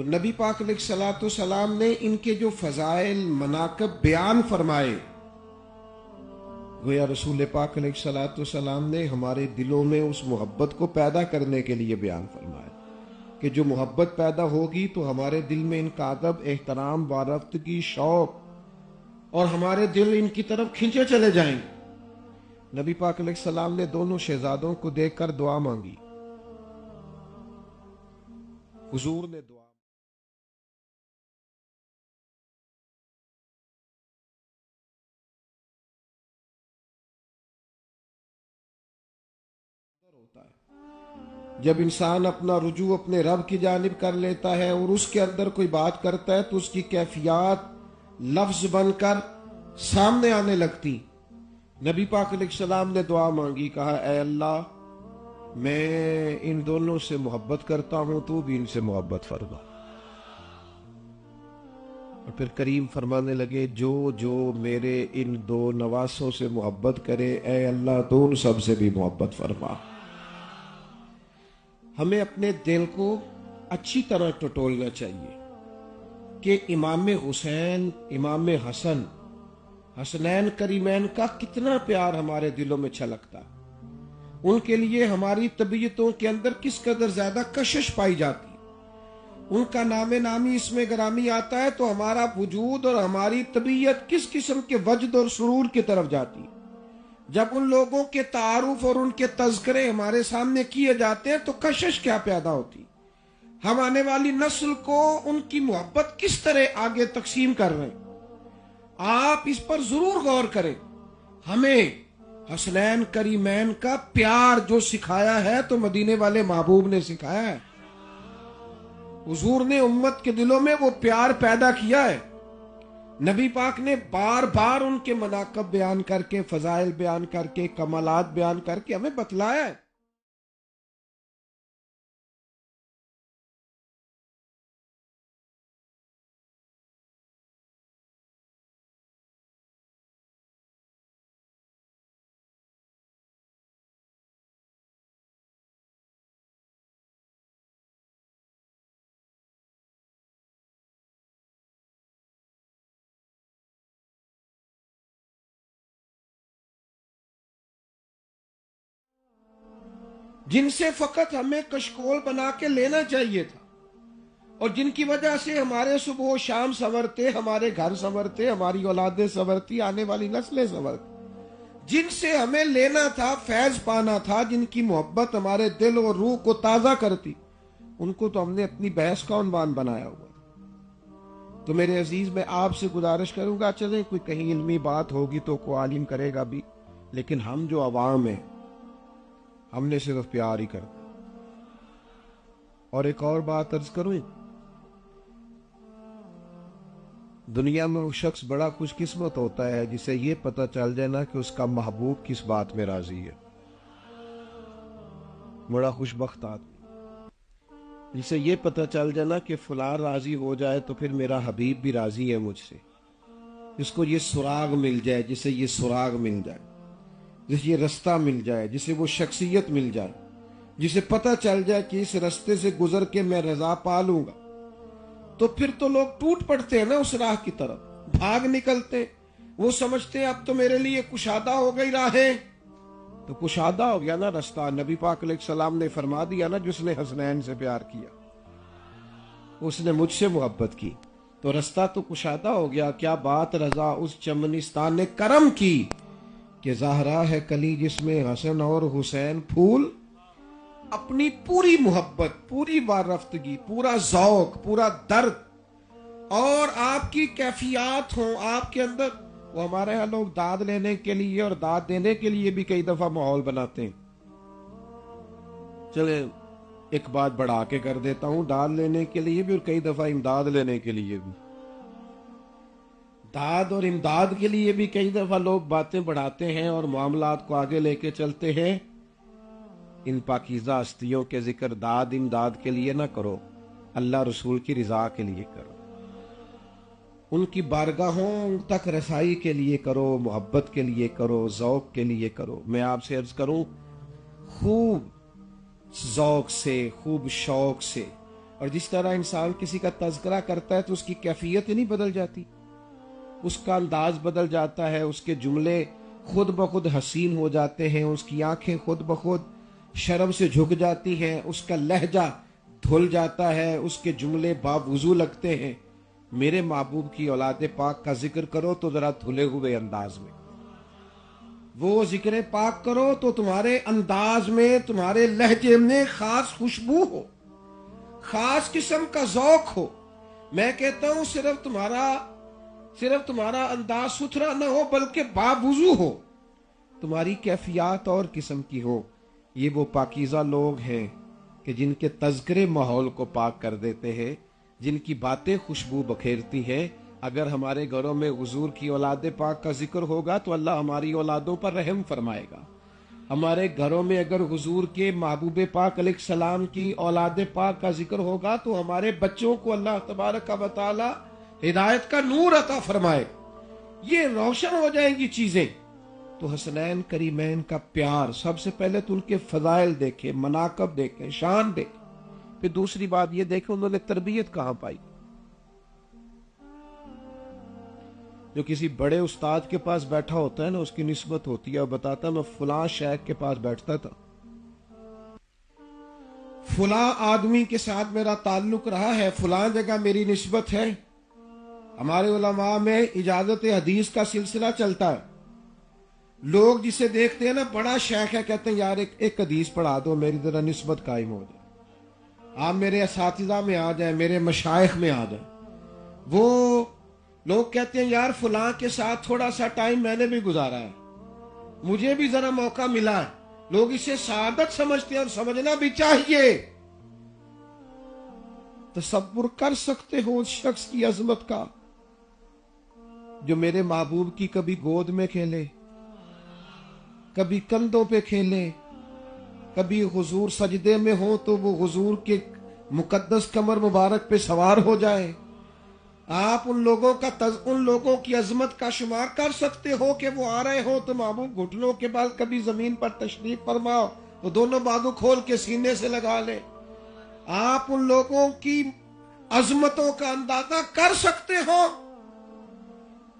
نبی پاک علیہ الصلوۃ والسلام نے ان کے جو فضائل مناقب بیان فرمائے، گویا رسول پاک علیہ الصلوۃ والسلام نے ہمارے دلوں میں اس محبت کو پیدا کرنے کے لیے بیان فرمایا کہ جو محبت پیدا ہوگی تو ہمارے دل میں ان کا ادب، احترام، وارفتگی، شوق اور ہمارے دل ان کی طرف کھینچے چلے جائیں گے۔ نبی پاک علیہ السلام نے دونوں شہزادوں کو دیکھ کر دعا مانگی۔ حضور نے دعا ہوتا ہے جب انسان اپنا رجوع اپنے رب کی جانب کر لیتا ہے اور اس کے اندر کوئی بات کرتا ہے تو اس کی کیفیات لفظ بن کر سامنے آنے لگتی۔ نبی پاک علیہ السلام نے دعا مانگی، کہا اے اللہ میں ان دونوں سے محبت کرتا ہوں، تو بھی ان سے محبت فرما۔ اور پھر کریم فرمانے لگے جو جو میرے ان دو نواسوں سے محبت کرے اے اللہ تو ان سب سے بھی محبت فرما۔ ہمیں اپنے دل کو اچھی طرح ٹٹولنا چاہیے کہ امام حسین، امام حسن، حسنین کریمین کا کتنا پیار ہمارے دلوں میں چھلکتا، ان کے لیے ہماری طبیعتوں کے اندر کس قدر زیادہ کشش پائی جاتی، ان کا نام نامی اسم گرامی آتا ہے تو ہمارا وجود اور ہماری طبیعت کس قسم کے وجد اور سرور کی طرف جاتی۔ جب ان لوگوں کے تعارف اور ان کے تذکرے ہمارے سامنے کیے جاتے ہیں تو کشش کیا پیدا ہوتی، ہم آنے والی نسل کو ان کی محبت کس طرح آگے تقسیم کر رہے ہیں۔ آپ اس پر ضرور غور کریں۔ ہمیں حسنین کریمین کا پیار جو سکھایا ہے تو مدینے والے محبوب نے سکھایا ہے، حضور نے امت کے دلوں میں وہ پیار پیدا کیا ہے۔ نبی پاک نے بار بار ان کے مناقب بیان کر کے، فضائل بیان کر کے، کمالات بیان کر کے ہمیں بتلایا ہے۔ جن سے فقط ہمیں کشکول بنا کے لینا چاہیے تھا اور جن کی وجہ سے ہمارے صبح و شام سنورتے، ہمارے گھر سنورتے، ہماری اولادیں سنورتی، آنے والی نسلیں سنورتی، جن سے ہمیں لینا تھا، فیض پانا تھا، جن کی محبت ہمارے دل اور روح کو تازہ کرتی، ان کو تو ہم نے اپنی بحث کا عنوان بنایا ہوا۔ تو میرے عزیز، میں آپ سے گزارش کروں گا، چلیں کوئی کہیں علمی بات ہوگی تو کوئی عالم کرے گا بھی، لیکن ہم جو عوام ہیں ہم نے صرف پیار ہی کرنا۔ اور ایک اور بات عرض کروں، دنیا میں وہ شخص بڑا خوش قسمت ہوتا ہے جسے یہ پتہ چل جائے نا کہ اس کا محبوب کس بات میں راضی ہے، بڑا خوش بخت آدمی جسے یہ پتہ چل جائے نا کہ فلاں راضی ہو جائے تو پھر میرا حبیب بھی راضی ہے مجھ سے، جس کو یہ سراغ مل جائے، جسے یہ سراغ مل جائے، جسے یہ رستہ مل جائے، جسے وہ شخصیت مل جائے، جسے پتہ چل جائے کہ اس رستے سے گزر کے میں رضا پا لوں گا، تو پھر تو لوگ ٹوٹ پڑتے ہیں نا اس راہ کی طرف، بھاگ نکلتے، وہ سمجھتے ہیں اب تو میرے لیے کشادہ ہو گئی راہیں، تو کشادہ ہو گیا نا رستہ۔ نبی پاک علیہ السلام نے فرما دیا نا، جس نے حسنین سے پیار کیا اس نے مجھ سے محبت کی، تو رستہ تو کشادہ ہو گیا۔ کیا بات رضا اس چمنستان نے کرم کی کہ زہرا ہے کلی جس میں حسن اور حسین پھول، اپنی پوری محبت، پوری وارفتگی، پورا ذوق، پورا درد اور آپ کی کیفیات ہوں آپ کے اندر۔ وہ ہمارے ہاں لوگ داد لینے کے لیے اور داد دینے کے لیے بھی کئی دفعہ ماحول بناتے ہیں۔ چلے ایک بات بڑھا کے کر دیتا ہوں، داد لینے کے لیے بھی اور کئی دفعہ امداد لینے کے لیے بھی، داد اور امداد کے لیے بھی کئی دفعہ لوگ باتیں بڑھاتے ہیں اور معاملات کو آگے لے کے چلتے ہیں۔ ان پاکیزہ ہستیوں کے ذکر داد امداد کے لیے نہ کرو، اللہ رسول کی رضا کے لیے کرو، ان کی بارگاہوں تک رسائی کے لیے کرو، محبت کے لیے کرو، ذوق کے لیے کرو۔ میں آپ سے عرض کروں، خوب ذوق سے، خوب شوق سے اور جس طرح انسان کسی کا تذکرہ کرتا ہے تو اس کی کیفیت ہی نہیں بدل جاتی، اس کا انداز بدل جاتا ہے، اس کے جملے خود بخود حسین ہو جاتے ہیں، اس کی آنکھیں خود بخود شرم سے جھک جاتی ہیں، اس کا لہجہ دھل جاتا ہے، اس کے جملے باوضو لگتے ہیں۔ میرے محبوب کی اولاد پاک کا ذکر کرو تو ذرا دھلے ہوئے انداز میں، وہ ذکر پاک کرو تو تمہارے انداز میں، تمہارے لہجے میں خاص خوشبو ہو، خاص قسم کا ذوق ہو۔ میں کہتا ہوں صرف تمہارا انداز ستھرا نہ ہو بلکہ باوضو ہو، تمہاری کیفیات اور قسم کی ہو۔ یہ وہ پاکیزہ لوگ ہیں کہ جن کے تذکرے ماحول کو پاک کر دیتے ہیں، جن کی باتیں خوشبو بکھیرتی ہیں۔ اگر ہمارے گھروں میں حضور کی اولاد پاک کا ذکر ہوگا تو اللہ ہماری اولادوں پر رحم فرمائے گا۔ ہمارے گھروں میں اگر حضور کے محبوب پاک علیہ السلام کی اولاد پاک کا ذکر ہوگا تو ہمارے بچوں کو اللہ تبارک و تعالی ہدایت کا نور عطا فرمائے، یہ روشن ہو جائیں گی چیزیں۔ تو حسنین کریمین کا پیار، سب سے پہلے تو ان کے فضائل دیکھیں، مناقب دیکھیں، شان دیکھیں، پھر دوسری بات یہ دیکھیں انہوں نے تربیت کہاں پائی۔ جو کسی بڑے استاد کے پاس بیٹھا ہوتا ہے نا، اس کی نسبت ہوتی ہے، اور بتاتا میں فلاں شیخ کے پاس بیٹھتا تھا، فلاں آدمی کے ساتھ میرا تعلق رہا ہے، فلاں جگہ میری نسبت ہے۔ ہمارے علماء میں اجازت حدیث کا سلسلہ چلتا ہے، لوگ جسے دیکھتے ہیں نا بڑا شیخ ہے، کہتے ہیں یار ایک حدیث پڑھا دو، میری ذرا نسبت قائم ہو جائے، آپ میرے اساتذہ میں آ جائیں، میرے مشائخ میں آ جائیں۔ وہ لوگ کہتے ہیں یار فلاں کے ساتھ تھوڑا سا ٹائم میں نے بھی گزارا ہے، مجھے بھی ذرا موقع ملا ہے۔ لوگ اسے سعادت سمجھتے ہیں اور سمجھنا بھی چاہیے۔ تصور کر سکتے ہو اس شخص کی عظمت کا جو میرے محبوب کی کبھی گود میں کھیلے، کبھی کندھوں پہ کھیلے، کبھی حضور سجدے میں ہو تو وہ حضور کے مقدس کمر مبارک پہ سوار ہو جائے۔ آپ ان لوگوں کی عظمت کا شمار کر سکتے ہو کہ وہ آ رہے ہو تو محبوب گھٹنوں کے بال کبھی زمین پر تشریف فرماؤ تو دونوں بازو کھول کے سینے سے لگا لے۔ آپ ان لوگوں کی عظمتوں کا اندازہ کر سکتے ہو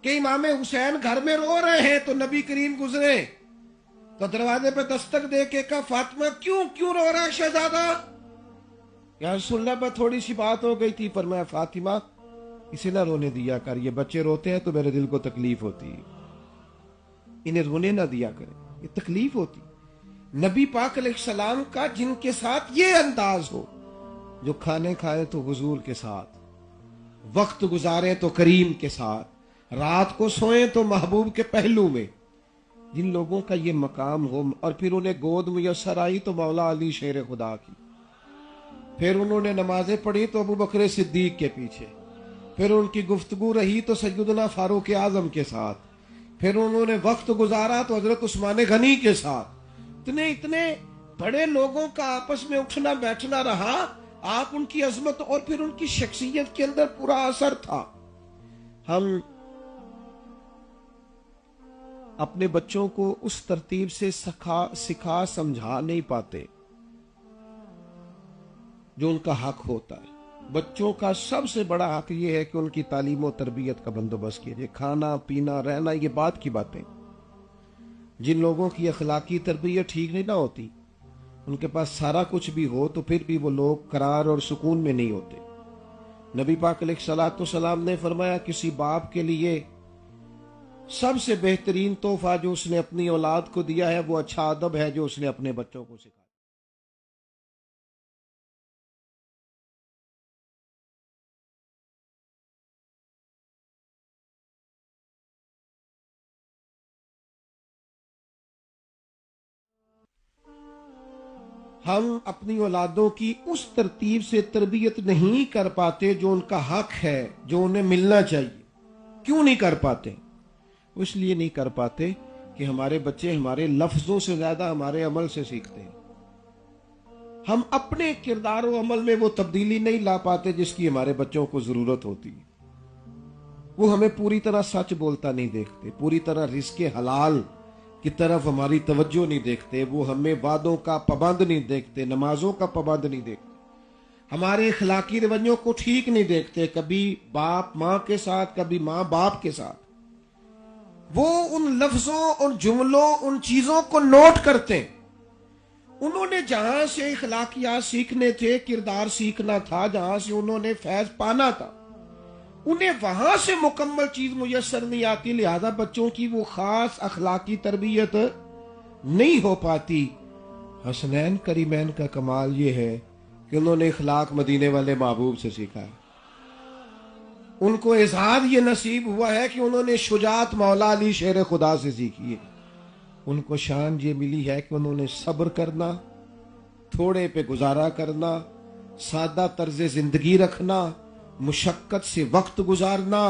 کہ امام حسین گھر میں رو رہے ہیں تو نبی کریم گزرے تو دروازے پہ دستک دے کے کہا فاطمہ کیوں رو رہا ہے شہزادہ؟ یا رسول اللہ پر تھوڑی سی بات ہو گئی تھی، فرمایا فاطمہ اسے نہ رونے دیا کر، یہ بچے روتے ہیں تو میرے دل کو تکلیف ہوتی ہے، انہیں رونے نہ دیا کرے، یہ تکلیف ہوتی۔ نبی پاک علیہ السلام کا جن کے ساتھ یہ انداز ہو، جو کھانے کھائے تو حضور کے ساتھ، وقت گزارے تو کریم کے ساتھ، رات کو سوئیں تو محبوب کے پہلو میں، جن لوگوں کا یہ مقام ہو، اور پھر انہیں گود میسر آئی تو مولا علی شیر خدا کی، پھر انہوں نے نمازیں پڑھی تو ابو بکر صدیق کے پیچھے، پھر ان کی گفتگو رہی تو سیدنا فاروق اعظم کے ساتھ، پھر انہوں نے وقت گزارا تو حضرت عثمان غنی کے ساتھ، اتنے بڑے لوگوں کا آپس میں اٹھنا بیٹھنا رہا، آپ ان کی عظمت اور پھر ان کی شخصیت کے اندر پورا اثر تھا۔ ہم اپنے بچوں کو اس ترتیب سے سکھا سمجھا نہیں پاتے جو ان کا حق ہوتا ہے۔ بچوں کا سب سے بڑا حق یہ ہے کہ ان کی تعلیم و تربیت کا بندوبست کیجیے، کھانا پینا رہنا یہ بات کی باتیں۔ جن لوگوں کی اخلاقی تربیت ٹھیک نہیں نہ ہوتی، ان کے پاس سارا کچھ بھی ہو تو پھر بھی وہ لوگ قرار اور سکون میں نہیں ہوتے۔ نبی پاک علیہ الصلوۃ والسلام نے فرمایا کسی باپ کے لیے سب سے بہترین تحفہ جو اس نے اپنی اولاد کو دیا ہے وہ اچھا ادب ہے جو اس نے اپنے بچوں کو سکھایا۔ ہم اپنی اولادوں کی اس ترتیب سے تربیت نہیں کر پاتے جو ان کا حق ہے، جو انہیں ملنا چاہیے۔ کیوں نہیں کر پاتے؟ اس لیے نہیں کر پاتے کہ ہمارے بچے ہمارے لفظوں سے زیادہ ہمارے عمل سے سیکھتے ہیں۔ ہم اپنے کردار و عمل میں وہ تبدیلی نہیں لا پاتے جس کی ہمارے بچوں کو ضرورت ہوتی ہے۔ وہ ہمیں پوری طرح سچ بولتا نہیں دیکھتے، پوری طرح رزق حلال کی طرف ہماری توجہ نہیں دیکھتے، وہ ہمیں وعدوں کا پابند نہیں دیکھتے، نمازوں کا پابند نہیں دیکھتے، ہمارے اخلاقی رویوں کو ٹھیک نہیں دیکھتے، کبھی باپ ماں کے ساتھ، کبھی ماں باپ کے ساتھ۔ وہ ان لفظوں، ان جملوں، ان چیزوں کو نوٹ کرتے ہیں۔ انہوں نے جہاں سے اخلاقیات سیکھنے تھے، کردار سیکھنا تھا، جہاں سے انہوں نے فیض پانا تھا، انہیں وہاں سے مکمل چیز میسر نہیں آتی، لہذا بچوں کی وہ خاص اخلاقی تربیت نہیں ہو پاتی۔ حسنین کریمین کا کمال یہ ہے کہ انہوں نے اخلاق مدینے والے محبوب سے سیکھا ہے۔ ان کو اعزاز یہ نصیب ہوا ہے کہ انہوں نے شجاعت مولا علی شیر خدا سے سیکھی ہے۔ ان کو شان یہ ملی ہے کہ انہوں نے صبر کرنا، تھوڑے پہ گزارا کرنا، سادہ طرز زندگی رکھنا، مشقت سے وقت گزارنا،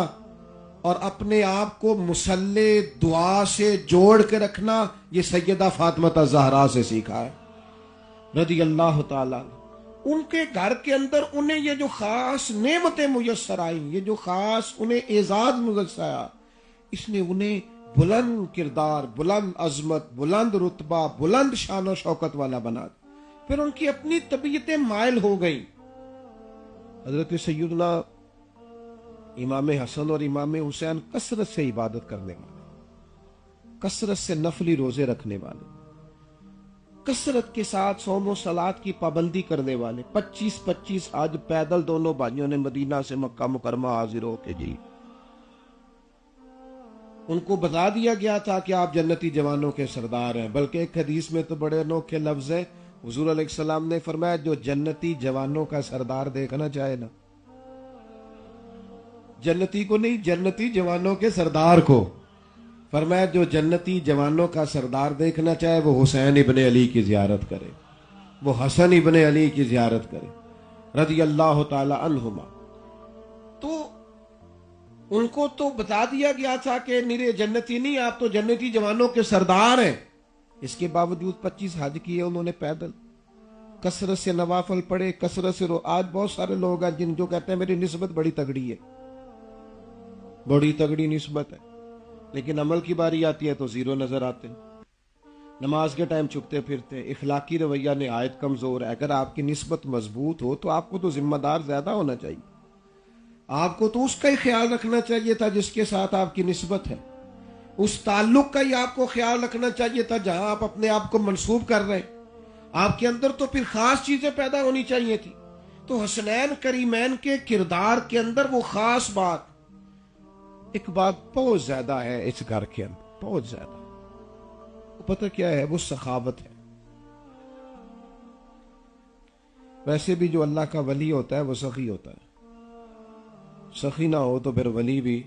اور اپنے آپ کو مسلح دعا سے جوڑ کے رکھنا، یہ سیدہ فاطمہ زہرا سے سیکھا ہے رضی اللہ تعالی۔ ان کے گھر کے اندر انہیں یہ جو خاص نعمتیں میسر آئیں، یہ جو خاص انہیں اعزاز میسر آیا، اس نے انہیں بلند کردار، بلند عظمت، بلند رتبہ، بلند شان و شوکت والا بنا دیا۔ پھر ان کی اپنی طبیعتیں مائل ہو گئیں۔ حضرت سیدنا امام حسن اور امام حسین کثرت سے عبادت کرنے والے، کثرت سے نفلی روزے رکھنے والے، کثرت کے ساتھ صوم و صلات کی پابندی کرنے والے، 25 حج پیدل دونوں بھائیوں نے مدینہ سے مکہ مکرمہ حاضر ہو کے جی۔ ان کو بتا دیا گیا تھا کہ آپ جنتی جوانوں کے سردار ہیں، بلکہ ایک حدیث میں تو بڑے انوکھے لفظ ہیں۔ حضور علیہ السلام نے فرمایا جو جنتی جوانوں کا سردار دیکھنا چاہے نا، جنتی کو نہیں، جنتی جوانوں کے سردار کو، فرمایا جو جنتی جوانوں کا سردار دیکھنا چاہے وہ حسین ابن علی کی زیارت کرے، وہ حسن ابن علی کی زیارت کرے رضی اللہ تعالی عنہما۔ تو ان کو تو بتا دیا گیا تھا کہ نرے جنتی نہیں، آپ تو جنتی جوانوں کے سردار ہیں۔ اس کے باوجود 25 حج کیے انہوں نے پیدل، کثرت سے نوافل پڑھے، کثرت سے آج بہت سارے لوگ ہیں جن جو کہتے ہیں میری نسبت بڑی تگڑی ہے، بڑی تگڑی نسبت ہے، لیکن عمل کی باری آتی ہے تو زیرو نظر آتے ہیں، نماز کے ٹائم چھپتے پھرتے، اخلاقی رویہ نہایت کمزور ہے۔ اگر آپ کی نسبت مضبوط ہو تو آپ کو تو ذمہ دار زیادہ ہونا چاہیے، آپ کو تو اس کا ہی خیال رکھنا چاہیے تھا جس کے ساتھ آپ کی نسبت ہے، اس تعلق کا ہی آپ کو خیال رکھنا چاہیے تھا جہاں آپ اپنے آپ کو منسوب کر رہے ہیں۔ آپ کے اندر تو پھر خاص چیزیں پیدا ہونی چاہیے تھی۔ تو حسنین کریمین کے کردار کے اندر وہ خاص بات، ایک بات بہت زیادہ ہے اس گھر کے اندر، بہت زیادہ، پتہ کیا ہے؟ وہ سخاوت ہے۔ ویسے بھی جو اللہ کا ولی ہوتا ہے وہ سخی ہوتا ہے، سخی نہ ہو تو پھر ولی بھی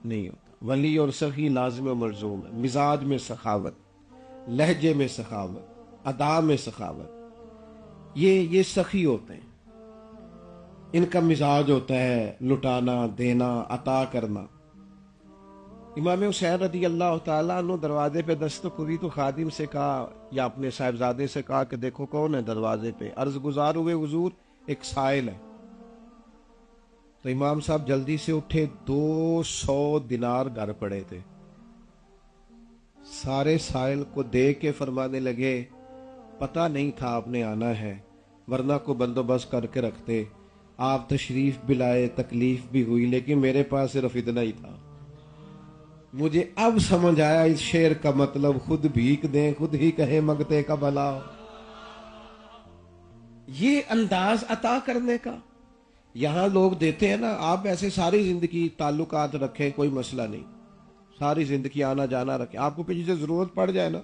نہیں ہوتا۔ ولی اور سخی لازم و ملزوم ہے۔ مزاج میں سخاوت، لہجے میں سخاوت، ادا میں سخاوت، یہ سخی ہوتے ہیں، ان کا مزاج ہوتا ہے لٹانا، دینا، عطا کرنا۔ امام حسین رضی اللہ تعالیٰ عنہ دروازے پہ دستک ہوئی تو خادم سے کہا یا اپنے صاحبزادے سے کہا کہ دیکھو کون ہے دروازے پہ۔ عرض گزار ہوئے حضور ایک سائل ہے۔ تو امام صاحب جلدی سے اٹھے، 200 دینار گھر پڑے تھے، سارے سائل کو دے کے فرمانے لگے پتہ نہیں تھا آپ نے آنا ہے، ورنہ کو بندوبست کر کے رکھتے، آپ تشریف بھی لائے، تکلیف بھی ہوئی، لیکن میرے پاس صرف اتنا ہی تھا۔ مجھے اب سمجھ آیا اس شعر کا مطلب، خود بھیک دیں خود ہی کہیں منگتے کا بھلا۔ یہ انداز عطا کرنے کا یہاں لوگ دیتے ہیں نا۔ آپ ایسے ساری زندگی تعلقات رکھیں، کوئی مسئلہ نہیں، ساری زندگی آنا جانا رکھیں، آپ کو کسی سے ضرورت پڑ جائے نا،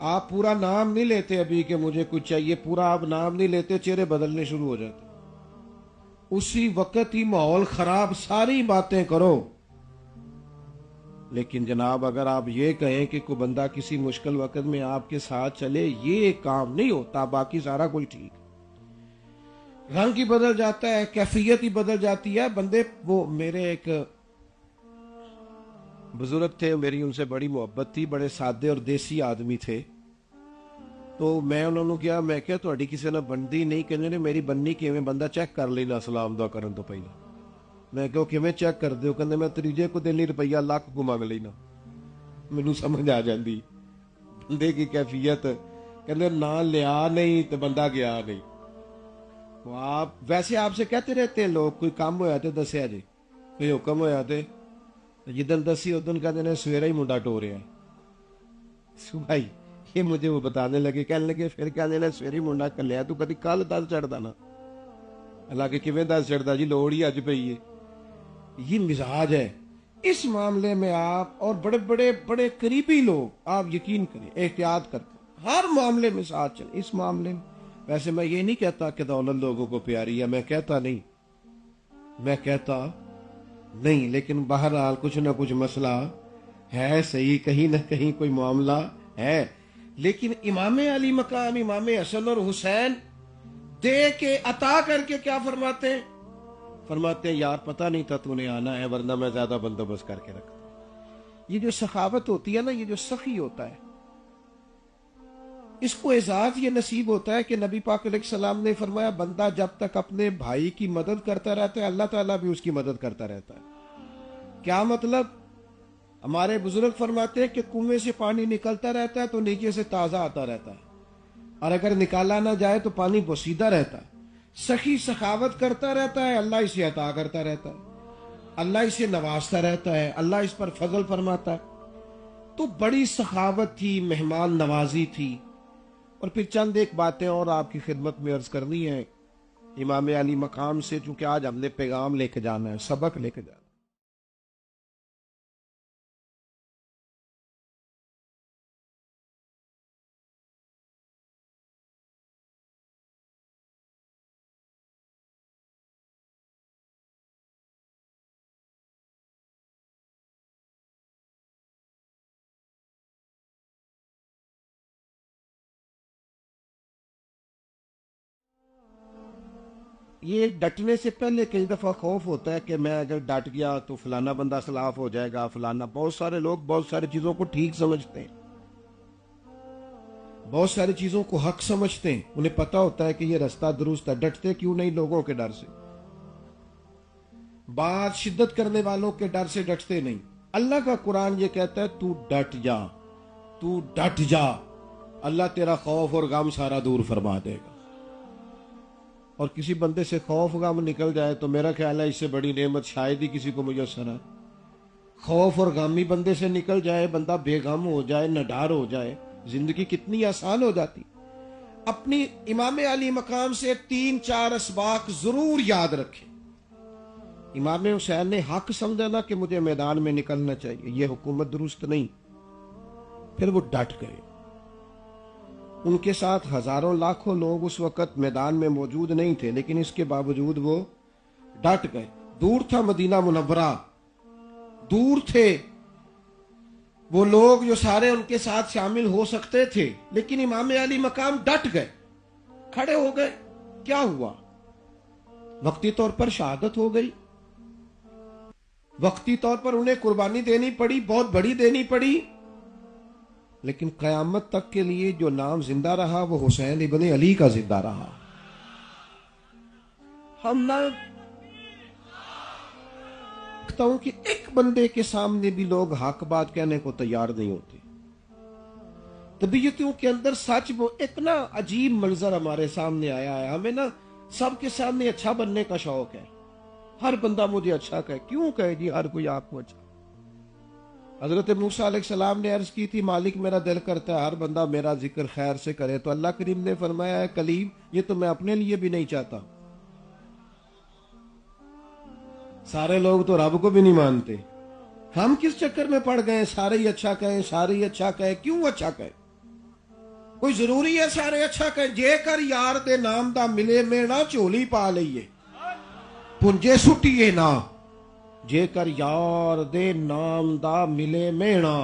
آپ پورا نام نہیں لیتے ابھی کہ مجھے کچھ چاہیے، پورا آپ نام نہیں لیتے، چہرے بدلنے شروع ہو جاتے، اسی وقت ہی ماحول خراب، ساری باتیں کرو۔ لیکن جناب اگر آپ یہ کہیں کہ کوئی بندہ کسی مشکل وقت میں آپ کے ساتھ چلے، یہ کام نہیں ہوتا، باقی سارا کوئی ٹھیک، رنگ ہی بدل جاتا ہے، کیفیت ہی بدل جاتی ہے بندے۔ وہ میرے ایک بزرگ تھے، میری ان سے بڑی محبت تھی، بڑے سادے اور دیسی آدمی تھے، تو میں انہوں نے کیا، میں کیا تہاڈی کسی نے بنتی نہیں، کہنے نے میری بننی کیویں، بندہ چیک کر لینا سلام دعا کرن تو پہلا۔ میں کہو کیویں چیک کر دیو؟ کہندے میں تریجے کو دن روپیہ لاکھ کو مانگ لینا۔ مینوں سمجھ آ جاندی بندے کی کیفیت کہندے نہ لیا نہیں تو بندہ گیا نہیں. وہ آپ ویسے آپ سے کہتے رہتے ہیں لوگ کوئی کام ہویا تے دسیا جی, کوئی حکم ہویا تے جدن دسی ادن کہتے ہیں سویرے ہی منڈا ٹو رہا ہے. بھائی یہ مجھے وہ بتانے لگے, کہنے لگے پھر کہنے لگے سویرے ہی منڈا کر لیا تو کدی کل دس چڑھتا نا. اللہ کے کیویں دس چڑھتا جی, لوڑ ہی اج پئی ہے. یہ مزاج ہے اس معاملے میں. آپ اور بڑے بڑے بڑے قریبی لوگ آپ یقین کریں احتیاط کرتے ہر معاملے میں ساتھ چلیں. اس معاملے میں ویسے میں یہ نہیں کہتا کہ دولت لوگوں کو پیاری ہے, میں کہتا نہیں, لیکن بہرحال کچھ نہ کچھ مسئلہ ہے صحیح, کہیں نہ کہیں کوئی معاملہ ہے. لیکن امام علی مقام امام حسن اور حسین دے کے عطا کر کے کیا فرماتے ہیں یار پتہ نہیں تھا تو نے آنا ہے, ورنہ میں زیادہ بندوبست کر کے رکھتا. یہ جو سخاوت ہوتی ہے نا, یہ جو سخی ہوتا ہے, اس کو اعزاز یہ نصیب ہوتا ہے کہ نبی پاک علیہ السلام نے فرمایا بندہ جب تک اپنے بھائی کی مدد کرتا رہتا ہے اللہ تعالیٰ بھی اس کی مدد کرتا رہتا ہے. کیا مطلب؟ ہمارے بزرگ فرماتے ہیں کہ کنویں سے پانی نکلتا رہتا ہے تو نیچے سے تازہ آتا رہتا ہے, اور اگر نکالا نہ جائے تو پانی بوسیدہ رہتا ہے. سخی سخاوت کرتا رہتا ہے, اللہ اسے عطا کرتا رہتا ہے, اللہ اسے نوازتا رہتا ہے, اللہ اس پر فضل فرماتا ہے. تو بڑی سخاوت تھی, مہمان نوازی تھی. اور پھر چند ایک باتیں اور آپ کی خدمت میں عرض کرنی ہے امام علی مقام سے, چونکہ آج ہم نے پیغام لے کے جانا ہے, سبق لے کے جانا ہے. یہ ڈٹنے سے پہلے کئی دفعہ خوف ہوتا ہے کہ میں اگر ڈٹ گیا تو فلانا بندہ خلاف ہو جائے گا, فلانا. بہت سارے لوگ بہت ساری چیزوں کو ٹھیک سمجھتے ہیں, بہت ساری چیزوں کو حق سمجھتے ہیں, انہیں پتا ہوتا ہے کہ یہ رستہ درست ہے. ڈٹتے کیوں نہیں؟ لوگوں کے ڈر سے. بات شدت کرنے والوں کے ڈر سے ڈٹتے نہیں. اللہ کا قرآن یہ کہتا ہے تو ڈٹ جا, تو ڈٹ جا, اللہ تیرا خوف اور غم سارا دور فرما دے گا. اور کسی بندے سے خوف غم نکل جائے تو میرا خیال ہے اس سے بڑی نعمت شاید ہی کسی کو میسر ہے. خوف اور غم ہی بندے سے نکل جائے, بندہ بے غم ہو جائے, نڈار ہو جائے, زندگی کتنی آسان ہو جاتی. اپنی امام علی مقام سے 3-4 اسباق ضرور یاد رکھیں. امام حسین نے حق سمجھا نا کہ مجھے میدان میں نکلنا چاہیے, یہ حکومت درست نہیں, پھر وہ ڈٹ گئے. ان کے ساتھ ہزاروں لاکھوں لوگ اس وقت میدان میں موجود نہیں تھے, لیکن اس کے باوجود وہ ڈٹ گئے. دور تھا مدینہ منورہ, دور تھے وہ لوگ جو سارے ان کے ساتھ شامل ہو سکتے تھے, لیکن امام علی مقام ڈٹ گئے, کھڑے ہو گئے. کیا ہوا؟ وقتی طور پر شہادت ہو گئی, وقتی طور پر انہیں قربانی دینی پڑی, بہت بڑی دینی پڑی, لیکن قیامت تک کے لیے جو نام زندہ رہا وہ حسین ابن علی کا زندہ رہا. ہم نہ دیکھتا ہوں کہ ایک بندے کے سامنے بھی لوگ حق بات کہنے کو تیار نہیں ہوتے. طبیعتوں کے اندر سچ وہ اتنا عجیب منظر ہمارے سامنے آیا ہے. ہمیں نا سب کے سامنے اچھا بننے کا شوق ہے, ہر بندہ مجھے اچھا کہے. کیوں کہے جی ہر کوئی آپ کو اچھا؟ حضرت موسیٰ علیہ السلام نے عرض کی تھی مالک میرا دل کرتا ہے ہر بندہ میرا ذکر خیر سے کرے, تو اللہ کریم نے فرمایا ہے کلیم یہ تو میں اپنے لیے بھی نہیں چاہتا. سارے لوگ تو رب کو بھی نہیں مانتے, ہم کس چکر میں پڑ گئے سارے ہی اچھا کہیں, سارے ہی اچھا کہیں. کیوں اچھا کہیں؟ کوئی ضروری ہے سارے اچھا کہیں؟ جے کر یار دے نام دا ملے مینا چولی پا لئیے پنجے سٹیے نا, جے کر یار دے نام دا ملے مینا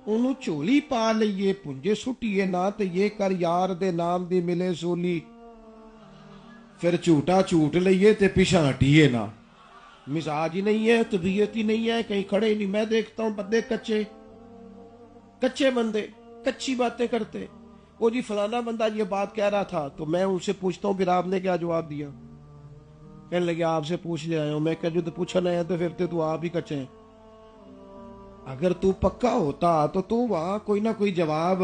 انہوں چولی پا لئیے پنجے سٹیے نا, تے یہ کر یار دے نام دی ملے سولی پھر جھوٹا جھوٹ لئیے تے پیچھے ہٹیے نا. مزاج ہی نہیں ہے, طبیعت ہی نہیں ہے, کہیں کھڑے ہی نہیں. میں دیکھتا ہوں بندے کچے بندے کچی باتیں کرتے. وہ جی فلانا بندہ یہ بات کہہ رہا تھا, تو میں ان سے پوچھتا ہوں پھر آپ نے کیا جواب دیا؟ کہنے لگے آپ سے پوچھ لے آیا ہوں. میں کہ جو تو پوچھنا ہے تو پھر تو آپ ہی کچے ہیں. اگر تو پکا ہوتا تو وہاں کوئی نہ کوئی جواب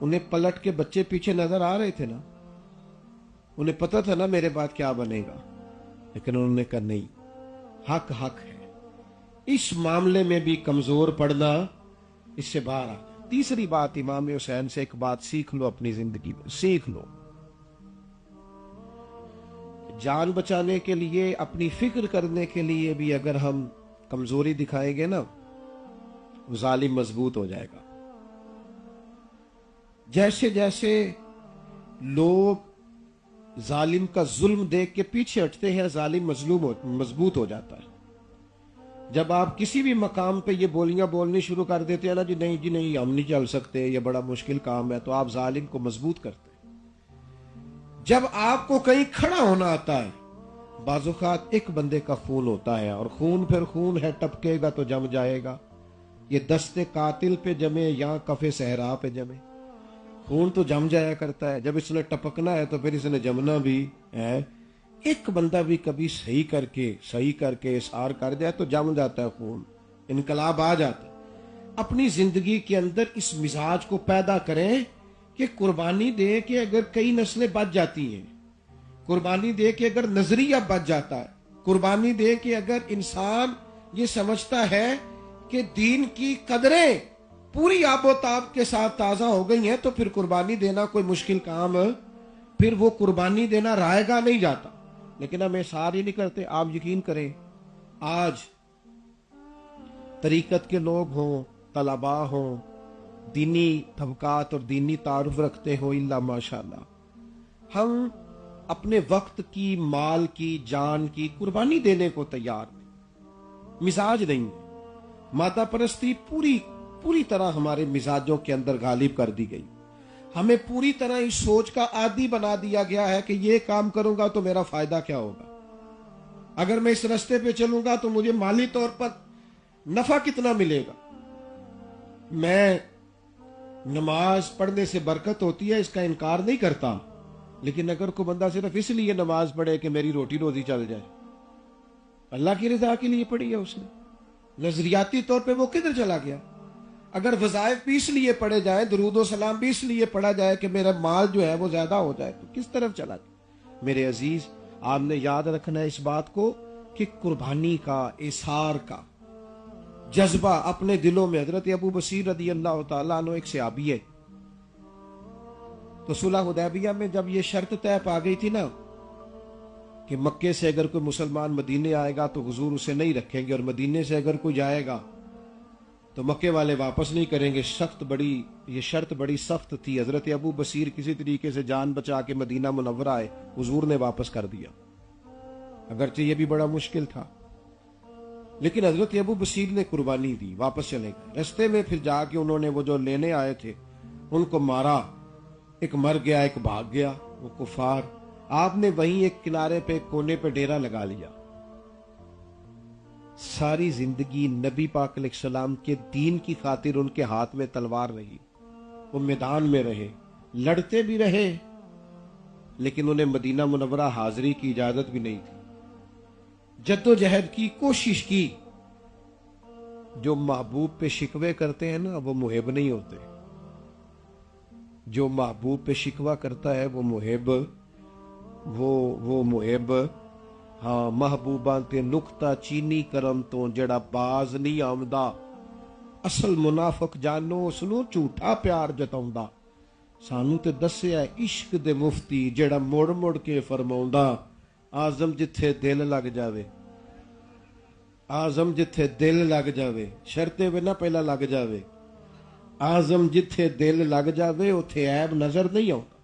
انہیں پلٹ کے بچے پیچھے نظر آ رہے تھے نا, انہیں پتا تھا نا میرے بعد کیا بنے گا, لیکن انہوں نے کہا نہیں, حق حق ہے. اس معاملے میں بھی کمزور پڑنا اس سے باہر آ. تیسری بات, امام حسین سے ایک بات سیکھ لو اپنی زندگی میں, سیکھ لو, جان بچانے کے لیے, اپنی فکر کرنے کے لیے بھی اگر ہم کمزوری دکھائیں گے نا, ظالم مضبوط ہو جائے گا. جیسے جیسے لوگ ظالم کا ظلم دیکھ کے پیچھے ہٹتے ہیں, ظالم مضبوط ہو جاتا ہے. جب آپ کسی بھی مقام پہ یہ بولیاں بولنی شروع کر دیتے ہیں نا, جی نہیں ہم نہیں چل سکتے, یہ بڑا مشکل کام ہے, تو آپ ظالم کو مضبوط کرتے ہیں. جب آپ کو کہیں کھڑا ہونا آتا ہے, بعض اوقات ایک بندے کا خون ہوتا ہے, اور خون پھر خون ہے, ٹپکے گا تو جم جائے گا. یہ دستے قاتل پہ جمے یا کفے صحرا پہ جمے, خون تو جم جایا کرتا ہے. جب اس نے ٹپکنا ہے تو پھر اس نے جمنا بھی ہے. ایک بندہ بھی کبھی صحیح کر کے اثار کر جائے تو جم جاتا ہے خون, انقلاب آ جاتا ہے. اپنی زندگی کے اندر اس مزاج کو پیدا کریں کہ قربانی دے کے اگر کئی نسلیں بچ جاتی ہیں, قربانی دے کے اگر نظریہ بچ جاتا ہے, قربانی دے کے اگر انسان یہ سمجھتا ہے کہ دین کی قدریں پوری آب و تاب کے ساتھ تازہ ہو گئی ہیں, تو پھر قربانی دینا کوئی مشکل کام, پھر وہ قربانی دینا رائے گا نہیں جاتا. لیکن ہم احسار ہی نہیں کرتے. آپ یقین کریں, آج طریقت کے لوگ ہوں, طلباء ہوں, دینی طبقات اور دینی تعارف رکھتے ہوں, الا ماشاءاللہ, ہم اپنے وقت کی, مال کی, جان کی قربانی دینے کو تیار نہیں. مزاج نہیں ہے. مادہ پرستی پوری طرح ہمارے مزاجوں کے اندر غالب کر دی گئی. ہمیں پوری طرح اس سوچ کا عادی بنا دیا گیا ہے کہ یہ کام کروں گا تو میرا فائدہ کیا ہوگا, اگر میں اس رستے پہ چلوں گا تو مجھے مالی طور پر نفع کتنا ملے گا. میں نماز پڑھنے سے برکت ہوتی ہے, اس کا انکار نہیں کرتا, لیکن اگر کوئی بندہ صرف اس لیے نماز پڑھے کہ میری روٹی روزی چل جائے, اللہ کی رضا کے لیے پڑھی ہے اس نے, نظریاتی طور پہ وہ کدھر چلا گیا. اگر وظائف بھی اس لیے پڑھے جائیں, درود و سلام بھی اس لیے پڑھا جائے کہ میرا مال جو ہے وہ زیادہ ہو جائے, تو کس طرف چلا گیا. میرے عزیز, آپ نے یاد رکھنا ہے اس بات کو کہ قربانی کا, اثار کا جذبہ اپنے دلوں میں. حضرت ابو بصیر رضی اللہ تعالیٰ عنہ ایک صحابی ہے, تو صلح حدیبیہ میں جب یہ شرط طے پا گئی تھی نا کہ مکے سے اگر کوئی مسلمان مدینے آئے گا تو حضور اسے نہیں رکھیں گے, اور مدینے سے اگر کوئی جائے گا تو مکے والے واپس نہیں کریں گے. یہ شرط بڑی سخت تھی. حضرت ابو بصیر کسی طریقے سے جان بچا کے مدینہ منورہ آئے, حضور نے واپس کر دیا, اگرچہ یہ بھی بڑا مشکل تھا, لیکن حضرت ابو بصیر نے قربانی دی, واپس چلے گئے. رستے میں پھر جا کے انہوں نے وہ جو لینے آئے تھے ان کو مارا, ایک مر گیا, ایک بھاگ گیا, وہ کفار. آپ نے وہیں ایک کنارے پہ, کونے پہ ڈیرا لگا لیا. ساری زندگی نبی پاک علیہ السلام کے دین کی خاطر ان کے ہاتھ میں تلوار رہی, وہ میدان میں رہے, لڑتے بھی رہے, لیکن انہیں مدینہ منورہ حاضری کی اجازت بھی نہیں تھی. جد و جہد کی, کوشش کی. جو محبوب پہ شکوے کرتے ہیں نا وہ محب نہیں ہوتے. جو محبوب پہ شکوہ کرتا ہے وہ محب, وہ محب. ہاں, محبوباں تے نکتا چینی کرم تو جڑا باز نہیں آمدا, اصل منافق جانو اس نو جھوٹا پیار جتاوندا. سانو تے دسیا عشق دے مفتی جڑا مڑ مڑ کے فرماوندا, آزم جتھے دل لگ جاوے, آزم جتھے دل لگ جاوے, شرطے وے نہ پہلا لگ جاوے, آزم جتھے دل لگ جاوے اتھے عیب نظر نہیں آتا.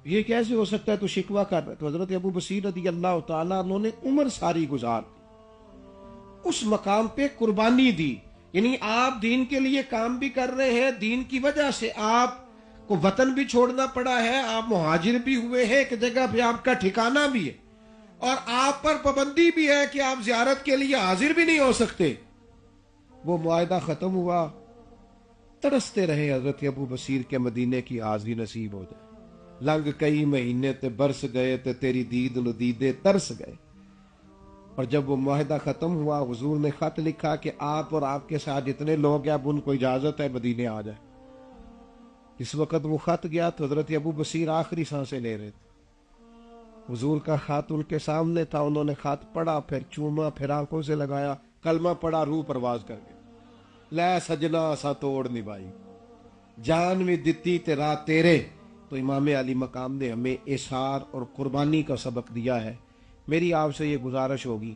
یہ کیسے ہو سکتا ہے, تو شکوہ کر رہے. تو حضرت ابو بصیر رضی اللہ تعالیٰ انہوں نے عمر ساری گزار دی, اس مقام پہ قربانی دی. یعنی آپ دین کے لیے کام بھی کر رہے ہیں, دین کی وجہ سے آپ کو وطن بھی چھوڑنا پڑا ہے, آپ مہاجر بھی ہوئے ہیں, ایک جگہ پہ آپ کا ٹھکانہ بھی ہے, اور آپ پر پابندی بھی ہے کہ آپ زیارت کے لیے حاضر بھی نہیں ہو سکتے. وہ معاہدہ ختم ہوا, ترستے رہے حضرت ابو بصیر کے مدینے کی حاضری نصیب ہو جائے. لنگ کئی مہینے تے برس گئے تے تیری دید نو دیدے ترس گئے. اور جب وہ معاہدہ ختم ہوا, حضور نے خط لکھا کہ آپ اور آپ کے ساتھ جتنے لوگ ہیں اب ان کو اجازت ہے مدینے آ جائے. اس وقت وہ خط گیا تو حضرت ابو بصیر آخری سانسیں لے رہے تھے. حضور کا خط ان کے سامنے تھا، انہوں نے خط پڑھا، پھر چوما، پھر آنکھوں سے لگایا، کلمہ پڑھا، روح پرواز کر گئے. لے سجنا سا توڑ نبھائی، جان بھی دتی تے راہ تیرے. تو امام علی مقام نے ہمیں اثار اور قربانی کا سبق دیا ہے. میری آپ سے یہ گزارش ہوگی،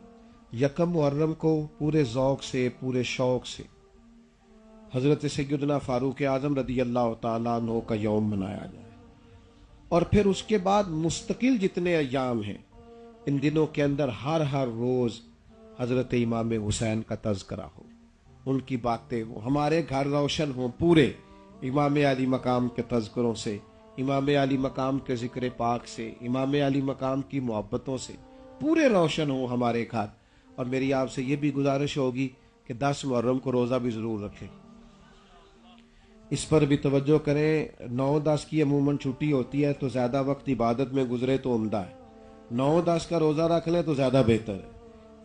یکم محرم کو پورے ذوق سے، پورے شوق سے حضرت سیدنا فاروق اعظم رضی اللہ تعالیٰ عنہ کا یوم منایا جائے، اور پھر اس کے بعد مستقل جتنے ایام ہیں ان دنوں کے اندر ہر روز حضرت امام حسین کا تذکرہ ہو، ان کی باتیں ہوں، ہمارے گھر روشن ہوں پورے امام علی مقام کے تذکروں سے، امام علی مقام کے ذکر پاک سے، امام علی مقام کی محبتوں سے پورے روشن ہوں ہمارے گھر. اور میری آپ سے یہ بھی گزارش ہوگی کہ 10 محرم کو روزہ بھی ضرور رکھیں، اس پر بھی توجہ کریں. 9-10 کی عموماً چھٹی ہوتی ہے تو زیادہ وقت عبادت میں گزرے تو عمدہ ہے. 9-10 کا روزہ رکھ لیں تو زیادہ بہتر ہے.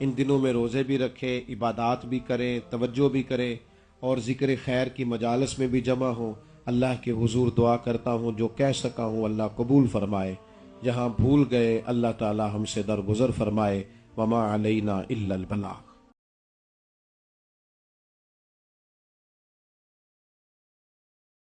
ان دنوں میں روزے بھی رکھیں، عبادات بھی کریں، توجہ بھی کریں، اور ذکر خیر کی مجالس میں بھی جمع ہوں. اللہ کے حضور دعا کرتا ہوں جو کہہ سکا ہوں اللہ قبول فرمائے، جہاں بھول گئے اللہ تعالی ہم سے درگزر فرمائے. وما علینا الا البلاغ.